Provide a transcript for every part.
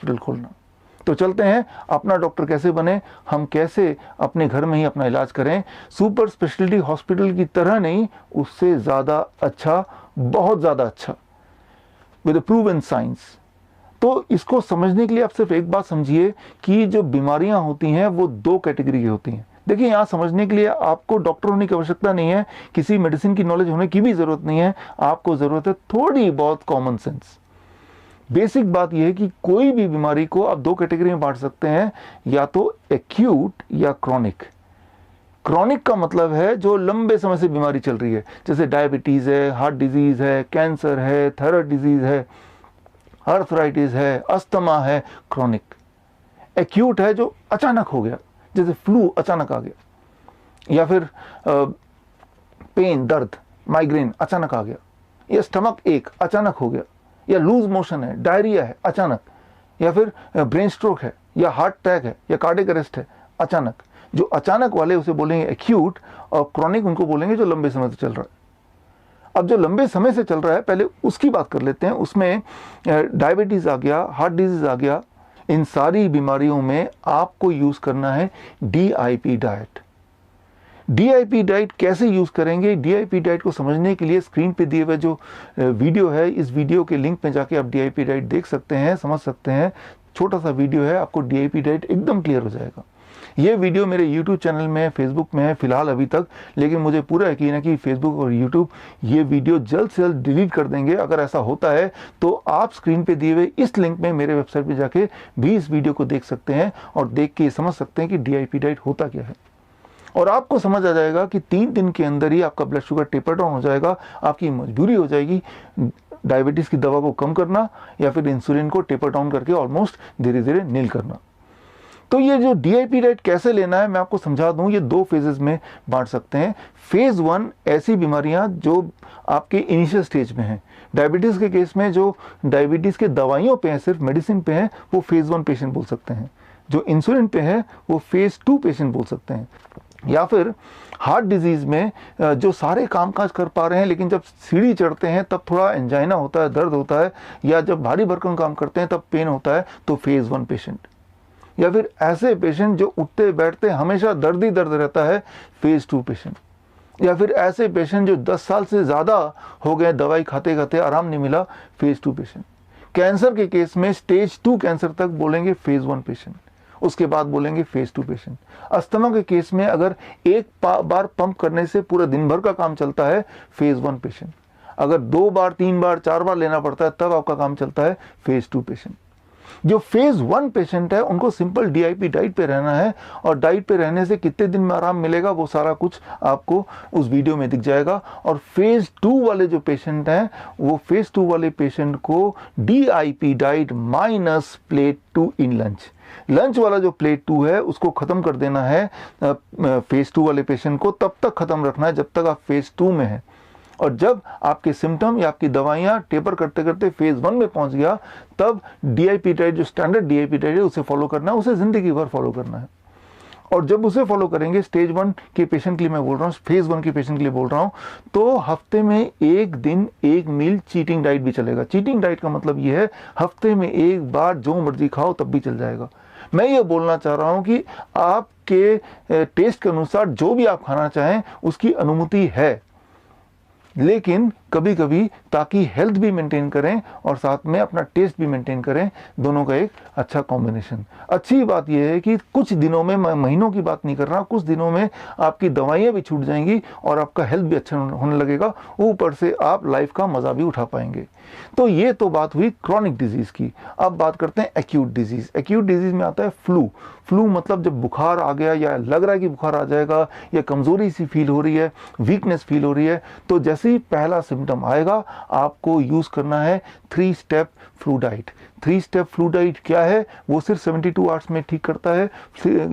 Hospital खोलना। तो चलते हैं, अपना डॉक्टर कैसे बने, हम कैसे अपने घर में ही अपना इलाज करें, सुपर स्पेशलिटी हॉस्पिटल की तरह नहीं, उससे ज़्यादा अच्छा, बहुत ज़्यादा अच्छा, विद प्रूवन साइंस। तो इसको समझने के लिए आप सिर्फ एक बात समझिए कि जो बीमारियां होती हैं वो दो कैटेगरी की होती हैं। देखिए, यहाँ समझने के लिए आपको डॉक्टर होने की आवश्यकता नहीं है, किसी मेडिसिन की नॉलेज होने की भी ज़रूरत नहीं है, आपको ज़रूरत है थोड़ी बहुत कॉमन सेंस। बेसिक बात यह है कि कोई भी बीमारी को आप दो कैटेगरी में बांट सकते हैं, या तो एक्यूट या क्रॉनिक। क्रॉनिक का मतलब है जो लंबे समय से बीमारी चल रही है, जैसे डायबिटीज़ है, हार्ट डिजीज़ है, कैंसर है, थायराइड डिजीज़ है, आर्थराइटिस है, अस्थमा है, क्रॉनिक। एक्यूट है जो अचानक हो गया, जैसे फ्लू अचानक आ गया, या फिर पेन, दर्द, माइग्रेन अचानक आ गया, या स्टमक एक अचानक हो गया, या लूज मोशन है, डायरिया है अचानक, या फिर ब्रेन स्ट्रोक है, या हार्ट अटैक है, या कार्डियक अरेस्ट है अचानक। जो अचानक वाले उसे बोलेंगे एक्यूट, और क्रॉनिक उनको बोलेंगे जो लंबे समय से चल रहा है। अब जो लंबे समय से चल रहा है, पहले उसकी बात कर लेते हैं। उसमें डायबिटीज़ आ गया, हार्ट डिजीज़ आ गया, इन सारी बीमारियों में आपको यूज़ करना है DIP डाइट। DIP डाइट कैसे यूज़ करेंगे, DIP डाइट को समझने के लिए स्क्रीन पे दिए हुए जो वीडियो है, इस वीडियो के लिंक पे जाके आप DIP डाइट देख सकते हैं, समझ सकते हैं। छोटा सा वीडियो है, आपको DIP डाइट एकदम क्लियर हो जाएगा। ये वीडियो मेरे YouTube चैनल में, फेसबुक में है फिलहाल अभी तक, लेकिन मुझे पूरा यकीन है कि फेसबुक और YouTube ये वीडियो जल्द से जल्द डिलीट कर देंगे। अगर ऐसा होता है तो आप स्क्रीन पे दिए हुए इस लिंक में मेरे वेबसाइट पे जाके भी इस वीडियो को देख सकते हैं, और देख के समझ सकते हैं कि DIP डाइट होता क्या है। और आपको समझ आ जाएगा कि 3 दिन के अंदर ही आपका ब्लड शुगर टेपर डाउन हो जाएगा। आपकी मजबूरी हो जाएगी डायबिटीज़ की दवा को कम करना, या फिर इंसुलिन को टेपर डाउन करके ऑलमोस्ट धीरे धीरे नील करना। तो ये जो DIP डाइट कैसे लेना है मैं आपको समझा दूं। ये 2 फेजेस में बांट सकते हैं। फेज 1 ऐसी बीमारियां जो आपके इनिशियल स्टेज में हैं। डायबिटीज़ के केस में जो डायबिटीज़ के दवाइयों पे हैं, सिर्फ मेडिसिन पे हैं, वो फेज 1 पेशेंट बोल सकते हैं। जो इंसुलिन पे है वो फेज 2 पेशेंट बोल सकते हैं। या फिर हार्ट डिजीज़ में जो सारे कामकाज कर पा रहे हैं, लेकिन जब सीढ़ी चढ़ते हैं तब थोड़ा एंजाइना होता है, दर्द होता है, या जब भारी भरकम काम करते हैं तब पेन होता है, तो फेज 1 पेशेंट। या फिर ऐसे पेशेंट जो उठते बैठते हमेशा दर्द ही दर्द रहता है, फेज 2 पेशेंट। या फिर ऐसे पेशेंट जो 10 साल से ज़्यादा हो गए दवाई खाते खाते आराम नहीं मिला, फेज 2 पेशेंट। कैंसर के केस में स्टेज 2 कैंसर तक बोलेंगे फेज 1 पेशेंट, उसके बाद बोलेंगे फेज 2 पेशेंट। अस्थमा के केस में अगर एक बार पंप करने से पूरा दिन भर का काम चलता है, फेज 1 पेशेंट। अगर 2 बार 3 बार 4 बार लेना पड़ता है तब आपका काम चलता है, फेज 2 पेशेंट। जो फेज 1 पेशेंट है उनको सिंपल DIP डाइट पे रहना है, और डाइट पे रहने से कितने दिन में आराम मिलेगा वो सारा कुछ आपको उस वीडियो में दिख जाएगा। और फेज 2 वाले जो पेशेंट हैं, वो फेज 2 वाले पेशेंट को DIP डाइट माइनस प्लेट 2 इन लंच। लंच वाला जो प्लेट 2 है उसको ख़त्म कर देना है फेज 2 वाले पेशेंट को, तब तक ख़त्म रखना है जब तक आप फेज 2 में हैं। और जब आपके सिम्टम या आपकी दवाइयाँ टेपर करते करते फेज 1 में पहुंच गया, तब DIP डाइट जो स्टैंडर्ड DIP डाइट है उसे फॉलो करना है, उसे ज़िंदगी भर फॉलो करना है। और जब उसे फॉलो करेंगे, स्टेज 1 के पेशेंट के लिए मैं बोल रहा हूँ, फेज 1 के पेशेंट के लिए बोल रहा हूँ, तो हफ्ते में 1 दिन 1 मील चीटिंग डाइट भी चलेगा। चीटिंग डाइट का मतलब ये है हफ्ते में 1 बार जो मर्जी खाओ तब भी चल जाएगा। मैं ये बोलना चाह रहा हूँ कि आपके टेस्ट के अनुसार जो भी आप खाना चाहें उसकी अनुमति है, लेकिन कभी कभी ताकि हेल्थ भी मेंटेन करें और साथ में अपना टेस्ट भी मेंटेन करें, दोनों का एक अच्छा कॉम्बिनेशन। अच्छी बात यह है कि कुछ दिनों में, मैं महीनों की बात नहीं कर रहा, कुछ दिनों में आपकी दवाइयाँ भी छूट जाएंगी और आपका हेल्थ भी अच्छा होने लगेगा, ऊपर से आप लाइफ का मज़ा भी उठा पाएंगे। तो ये तो बात हुई क्रॉनिक डिजीज़ की। अब बात करते हैं एक्यूट डिजीज़। एक्यूट डिजीज़ में आता है फ्लू। फ्लू मतलब जब बुखार आ गया, या लग रहा है कि बुखार आ जाएगा, या कमज़ोरी सी फील हो रही है, वीकनेस फील हो रही है, तो जैसे ही पहला सिम्टम आएगा आपको यूज़ करना है 3 step flu diet. 3 step flu diet क्या है, वो सिर्फ 72 आवर्स में ठीक करता है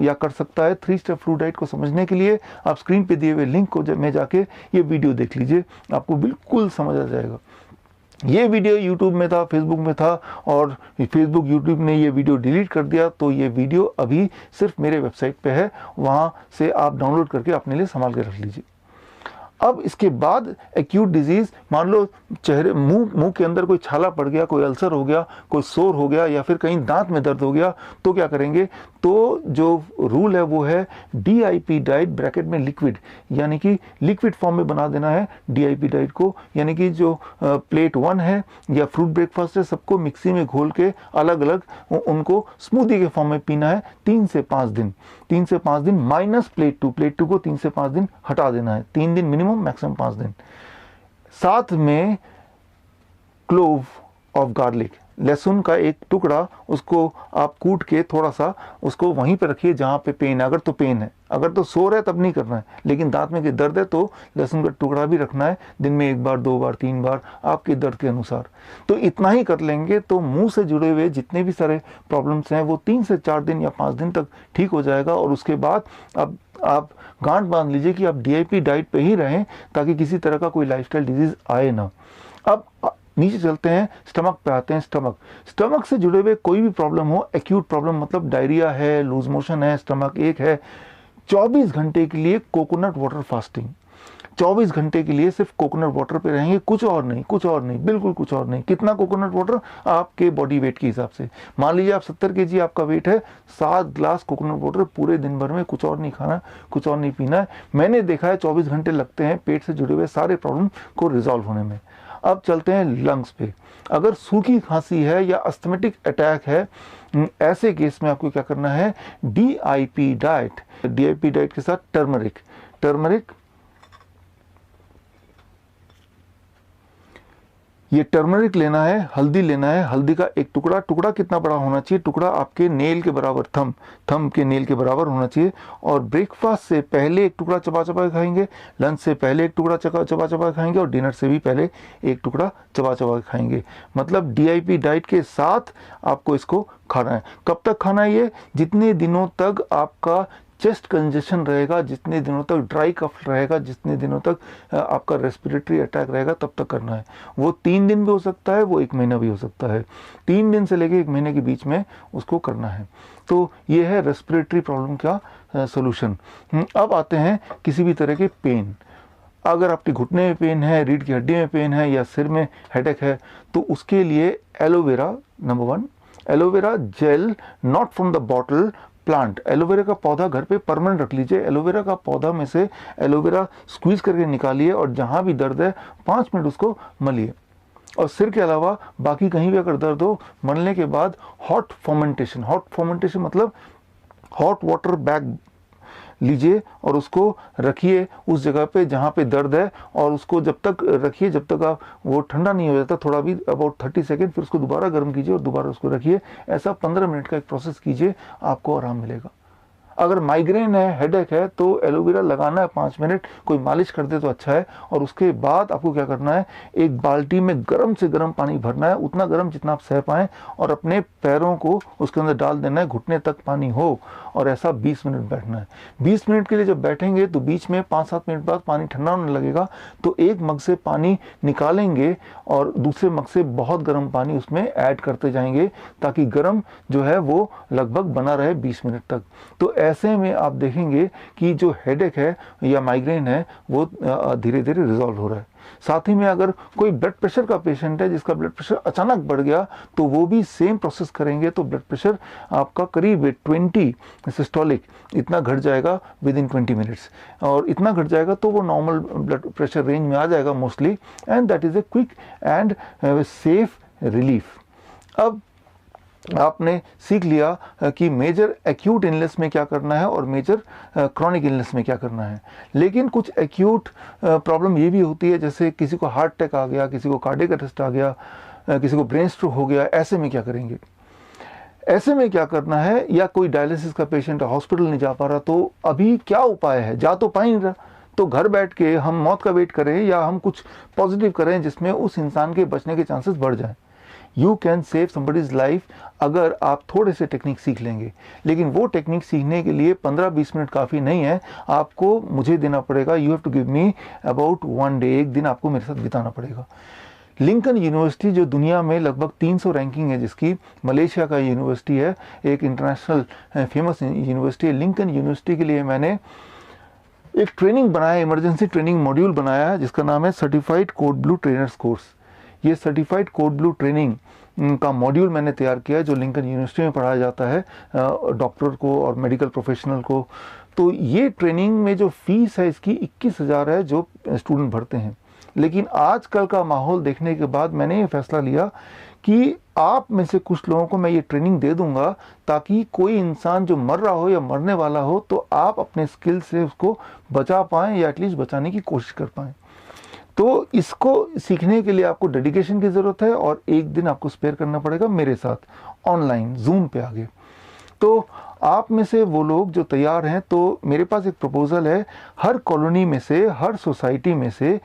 या कर सकता है। 3 स्टेप फ्लू डाइट को समझने के लिए आप स्क्रीन पे दिए हुए लिंक को में जाके ये वीडियो देख लीजिए, आपको बिल्कुल समझ आ जाएगा। ये वीडियो YouTube में था, फेसबुक में था, और फेसबुक YouTube ने ये वीडियो डिलीट कर दिया, तो ये वीडियो अभी सिर्फ मेरे वेबसाइट पे है, वहाँ से आप डाउनलोड करके अपने लिए संभाल के रख लीजिए। अब इसके बाद एक्यूट डिजीज, मान लो चेहरे मुंह के अंदर कोई छाला पड़ गया, कोई अल्सर हो गया, कोई सोर हो गया, या फिर कहीं दांत में दर्द हो गया, तो क्या करेंगे? तो जो रूल है वो है DIP डाइट ब्रैकेट में लिक्विड, यानी कि लिक्विड फॉर्म में बना देना है DIP डाइट को, यानी कि जो प्लेट 1 है या फ्रूट ब्रेकफास्ट है, सबको मिक्सी में घोल के अलग अलग उनको स्मूदी के फॉर्म में पीना है 3 से 5 दिन। 3 से 5 दिन माइनस प्लेट 2 को 3 से 5 दिन हटा देना है, 3 दिन मिनिमम, मैक्सिमम 5 दिन। साथ में क्लोव ऑफ गार्लिक, लहसुन का एक टुकड़ा, उसको आप कूट के थोड़ा सा उसको वहीं पे रखिए जहाँ पे पेन है, अगर तो पेन है। अगर तो सोर है तब नहीं करना है, लेकिन दांत में दर्द है तो लहसुन का टुकड़ा भी रखना है, दिन में 1 बार 2 बार 3 बार आपके दर्द के अनुसार। तो इतना ही कर लेंगे तो मुंह से जुड़े हुए जितने भी सारे प्रॉब्लम्स हैं वो 3 से 4 दिन या 5 दिन तक ठीक हो जाएगा। और उसके बाद अब आप गांठ बांध लीजिए कि आप DIP डाइट पे ही रहें, ताकि किसी तरह का कोई लाइफस्टाइल डिजीज आए ना। अब नीचे चलते हैं, स्टमक पे आते हैं। स्टमक से जुड़े हुए कोई भी प्रॉब्लम हो, एक्यूट प्रॉब्लम मतलब डायरिया है, लूज मोशन है, स्टमक एक है, 24 घंटे के लिए कोकोनट वाटर फास्टिंग, 24 घंटे के लिए सिर्फ कोकोनट वाटर पे रहेंगे, कुछ और नहीं, बिल्कुल कुछ और नहीं। कितना कोकोनट वाटर? आपके बॉडी वेट के हिसाब से। मान लीजिए आप 70 kg आपका वेट है, 7 ग्लास कोकोनट वाटर पूरे दिन भर में, कुछ और नहीं खाना, कुछ और नहीं पीना है। मैंने देखा है 24 घंटे लगते हैं पेट से जुड़े हुए सारे प्रॉब्लम को रिजॉल्व होने में। अब चलते हैं लंग्स पे। अगर सूखी खांसी है या अस्थमेटिक अटैक है, ऐसे केस में आपको क्या करना है? DIP डाइट के साथ टर्मरिक, ये टर्मरिक लेना है, हल्दी लेना है, हल्दी का एक टुकड़ा कितना बड़ा होना चाहिए? टुकड़ा आपके नेल के बराबर, थंब के नेल के बराबर होना चाहिए। और ब्रेकफास्ट से पहले एक टुकड़ा चबा चबा के खाएंगे, लंच से पहले एक टुकड़ा चबा चबा के खाएंगे, और डिनर से भी पहले एक टुकड़ा चबा चबा के खाएंगे। मतलब DIP डाइट के साथ आपको इसको खाना है। कब तक खाना है ये? जितने दिनों तक आपका चेस्ट कंजेशन रहेगा, जितने दिनों तक ड्राई कफ रहेगा, जितने दिनों तक आपका रेस्पिरेटरी अटैक रहेगा, तब तक करना है। वो 3 दिन भी हो सकता है, वो 1 महीना भी हो सकता है। 3 दिन से लेकर 1 महीने के बीच में उसको करना है। तो ये है रेस्पिरेटरी प्रॉब्लम का सोल्यूशन। अब आते हैं किसी भी तरह के पेन। अगर आपके घुटने में पेन है, रीढ़ की हड्डी में पेन है, या सिर में हेडेक है, तो उसके लिए aloe vera, number 1, aloe vera gel, not from the bottle, plant. Aloe vera का पौधा घर पे परमानेंट रख लीजिए। एलोवेरा का पौधा में से एलोवेरा स्क्वीज करके निकालिए, और जहां भी दर्द है 5 मिनट उसको मलिए। और सिर के अलावा बाकी कहीं भी अगर दर्द हो, मलने के बाद हॉट फर्मेंटेशन मतलब हॉट वाटर बैग लीजिए और उसको रखिए उस जगह पे जहाँ पे दर्द है, और उसको जब तक रखिए जब तक आप वो ठंडा नहीं हो जाता, थोड़ा भी अबाउट 30 सेकेंड, फिर उसको दोबारा गर्म कीजिए और दोबारा उसको रखिए। ऐसा 15 मिनट का एक प्रोसेस कीजिए, आपको आराम मिलेगा। अगर माइग्रेन है, हेडेक है, तो एलोवेरा लगाना है 5 मिनट, कोई मालिश कर दे तो अच्छा है। और उसके बाद आपको क्या करना है? एक बाल्टी में गर्म से गर्म पानी भरना है, उतना गर्म जितना आप सह पाएं, और अपने पैरों को उसके अंदर डाल देना है, घुटने तक पानी हो, और ऐसा 20 मिनट बैठना है। 20 मिनट के लिए जब बैठेंगे तो बीच में 5-7 मिनट बाद पानी ठंडा होने लगेगा, तो एक मग से पानी निकालेंगे और दूसरे मग से बहुत गर्म पानी उसमें ऐड करते जाएंगे, ताकि गर्म जो है वो लगभग बना रहे 20 मिनट तक। तो ऐसे में आप देखेंगे कि जो हेडेक है या माइग्रेन है वो धीरे धीरे रिजॉल्व हो रहा है। साथ ही में अगर कोई ब्लड प्रेशर का पेशेंट है जिसका ब्लड प्रेशर अचानक बढ़ गया, तो वो भी सेम प्रोसेस करेंगे, तो ब्लड प्रेशर आपका करीब 20 सिस्टोलिक इतना घट जाएगा विद इन 20 मिनट्स, और इतना घट जाएगा तो वो नॉर्मल ब्लड प्रेशर रेंज में आ जाएगा mostly, and that is a quick and safe relief. अब आपने सीख लिया कि मेजर एक्यूट इलनेस में क्या करना है और मेजर क्रॉनिक इलनेस में क्या करना है। लेकिन कुछ एक्यूट प्रॉब्लम ये भी होती है, जैसे किसी को हार्ट अटैक आ गया, किसी को कार्डियक अरेस्ट आ गया, किसी को ब्रेन स्ट्रोक हो गया। ऐसे में क्या करेंगे? ऐसे में क्या करना है? या कोई डायलिसिस का पेशेंट हॉस्पिटल नहीं जा पा रहा, तो अभी क्या उपाय है? जा तो पा ही नहीं रहा, तो घर बैठ के हम मौत का वेट करें या हम कुछ पॉजिटिव करें जिसमें उस इंसान के बचने के चांसेस बढ़ जाएं। You can save somebody's life अगर आप थोड़े से टेक्निक सीख लेंगे। लेकिन वो टेक्निक सीखने के लिए 15-20 मिनट काफ़ी नहीं है, आपको मुझे देना पड़ेगा। You have to give me about 1 day, एक दिन आपको मेरे साथ बिताना पड़ेगा। लिंकन यूनिवर्सिटी जो दुनिया में लगभग 300 रैंकिंग है जिसकी, मलेशिया का यूनिवर्सिटी है, एक इंटरनेशनल फेमस यूनिवर्सिटी है। लिंकन यूनिवर्सिटी के लिए मैंने एक ट्रेनिंग बनाया, इमरजेंसी ट्रेनिंग मॉड्यूल बनाया है जिसका नाम है certified code blue trainers course. ये सर्टिफाइड कोड ब्लू ट्रेनिंग का मॉड्यूल मैंने तैयार किया है जो लिंकन यूनिवर्सिटी में पढ़ाया जाता है डॉक्टर को और मेडिकल प्रोफेशनल को। तो ये ट्रेनिंग में जो फीस है इसकी 21,000 है जो स्टूडेंट भरते हैं। लेकिन आजकल का माहौल देखने के बाद मैंने ये फैसला लिया कि आप में से कुछ लोगों को मैं ये ट्रेनिंग दे दूंगा ताकि कोई इंसान जो मर रहा हो या मरने वाला हो तो आप अपने स्किल से उसको बचा पाएं या एटलीस्ट बचाने की कोशिश कर पाएं। तो इसको सीखने के लिए आपको डेडिकेशन की ज़रूरत है और एक दिन आपको स्पेयर करना पड़ेगा मेरे साथ ऑनलाइन जूम पे आगे। तो आप में से वो लोग जो तैयार हैं, तो मेरे पास एक प्रपोज़ल है, हर कॉलोनी में से, हर सोसाइटी में से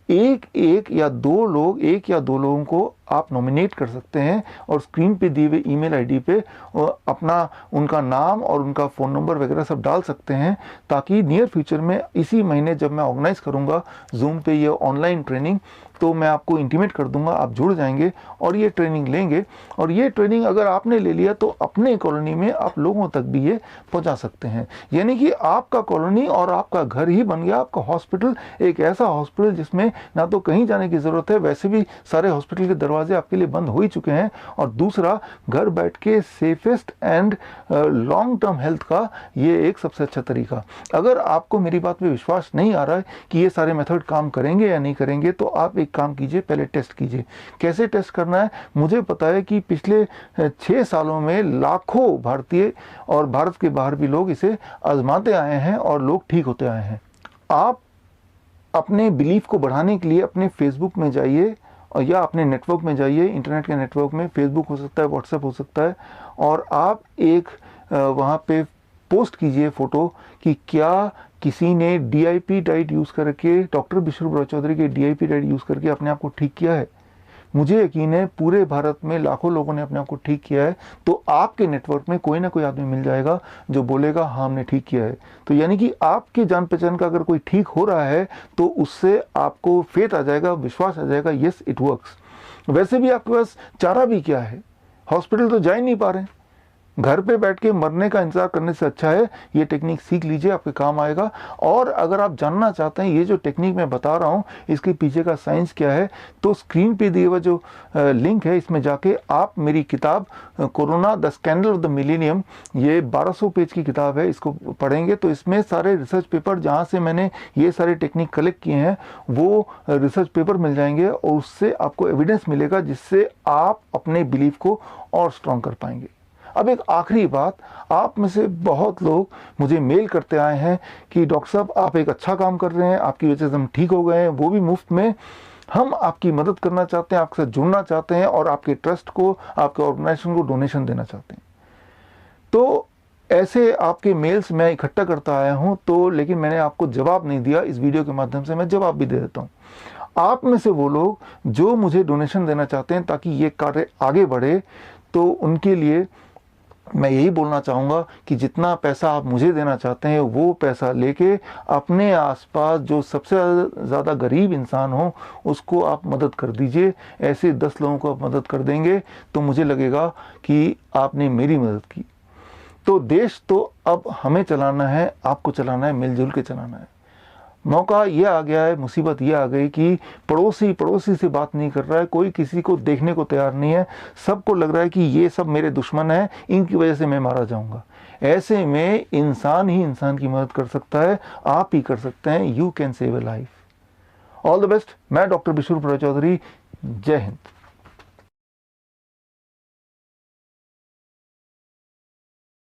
एक या दो लोगों को आप नॉमिनेट कर सकते हैं और स्क्रीन पे दिए हुए ईमेल आईडी पे अपना उनका नाम और उनका फ़ोन नंबर वगैरह सब डाल सकते हैं ताकि नियर फ्यूचर में इसी महीने जब मैं ऑर्गेनाइज करूंगा जूम पे ये ऑनलाइन ट्रेनिंग तो मैं आपको इंटीमेट कर दूंगा, आप जुड़ जाएंगे और ये ट्रेनिंग लेंगे। और ये ट्रेनिंग अगर आपने ले लिया तो अपने कॉलोनी में आप लोगों तक भी ये पहुंचा सकते हैं। यानी कि आपका कॉलोनी और आपका घर ही बन गया आपका हॉस्पिटल, एक ऐसा हॉस्पिटल जिसमें ना तो कहीं जाने की ज़रूरत है, वैसे भी सारे हॉस्पिटल के दरवाजे आपके लिए बंद हो ही चुके हैं। और दूसरा, घर बैठ के safest and long term health का ये एक सबसे अच्छा तरीका। अगर आपको मेरी बात पे विश्वास नहीं आ रहा है कि ये सारे मेथड काम करेंगे या नहीं करेंगे तो आप एक काम कीजिए, पहले टेस्ट कीजिए। कैसे टेस्ट करना है? मुझे पता है कि पिछले 6 सालों में लाखों भारतीय और भारत के बाहर भी लोग इसे आजमाते आए हैं और लोग ठीक होते आए हैं। आप अपने बिलीफ को बढ़ाने के लिए अपने फेसबुक में जाइए और या अपने नेटवर्क में जाइए, इंटरनेट के नेटवर्क में, फेसबुक हो सकता है, व्हाट्सएप हो सकता है, और आप एक वहाँ पे पोस्ट कीजिए फ़ोटो कि क्या किसी ने DIP डाइट यूज़ करके, डॉक्टर विश्वरूप चौधरी के DIP डाइट यूज़ करके अपने आप को ठीक किया है। मुझे यकीन है पूरे भारत में लाखों लोगों ने अपने आप को ठीक किया है। तो आपके नेटवर्क में कोई ना कोई आदमी मिल जाएगा जो बोलेगा हाँ हमने ठीक किया है। तो यानी कि आपके जान पहचान का अगर कोई ठीक हो रहा है तो उससे आपको फेथ आ जाएगा, विश्वास आ जाएगा, यस इट वर्क्स। वैसे भी आपके पास चारा भी क्या है, हॉस्पिटल तो जा ही नहीं पा रहे, घर पे बैठ के मरने का इंतजार करने से अच्छा है ये टेक्निक सीख लीजिए, आपके काम आएगा। और अगर आप जानना चाहते हैं ये जो टेक्निक मैं बता रहा हूँ इसके पीछे का साइंस क्या है, तो स्क्रीन पे दिए हुआ जो लिंक है इसमें जाके आप मेरी किताब corona the scandal of the millennium, ये 1200 पेज की किताब है, इसको पढ़ेंगे तो इसमें सारे रिसर्च पेपर जहाँ से मैंने ये सारे टेक्निक कलेक्ट किए हैं वो रिसर्च पेपर मिल जाएंगे और उससे आपको एविडेंस मिलेगा जिससे आप अपने बिलीफ को और स्ट्रॉन्ग कर पाएंगे। अब एक आखिरी बात, आप में से बहुत लोग मुझे मेल करते आए हैं कि डॉक्टर साहब आप एक अच्छा काम कर रहे हैं, आपकी वजह से हम ठीक हो गए हैं, वो भी मुफ्त में। हम आपकी मदद करना चाहते हैं, आपके साथ जुड़ना चाहते हैं और आपके ट्रस्ट को, आपके ऑर्गेनाइजेशन को डोनेशन देना चाहते हैं। तो ऐसे आपके मेल्स मैं इकट्ठा करता आया हूँ, तो लेकिन मैंने आपको जवाब नहीं दिया। इस वीडियो के माध्यम से मैं जवाब भी दे देता हूँ। आप में से वो लोग जो मुझे डोनेशन देना चाहते हैं ताकि ये कार्य आगे बढ़े, तो उनके लिए मैं यही बोलना चाहूँगा कि जितना पैसा आप मुझे देना चाहते हैं वो पैसा लेके अपने आसपास जो सबसे ज़्यादा गरीब इंसान हो उसको आप मदद कर दीजिए। ऐसे 10 लोगों को आप मदद कर देंगे तो मुझे लगेगा कि आपने मेरी मदद की। तो देश तो अब हमें चलाना है, आपको चलाना है, मिलजुल के चलाना है। मौका ये आ गया है, मुसीबत ये आ गई कि पड़ोसी से बात नहीं कर रहा है, कोई किसी को देखने को तैयार नहीं है, सबको लग रहा है कि ये सब मेरे दुश्मन हैं, इनकी वजह से मैं मारा जाऊंगा। ऐसे में इंसान ही इंसान की मदद कर सकता है, आप ही कर सकते हैं। You can save A life. All the best. मैं डॉक्टर विश्वरूप चौधरी। जय हिंद।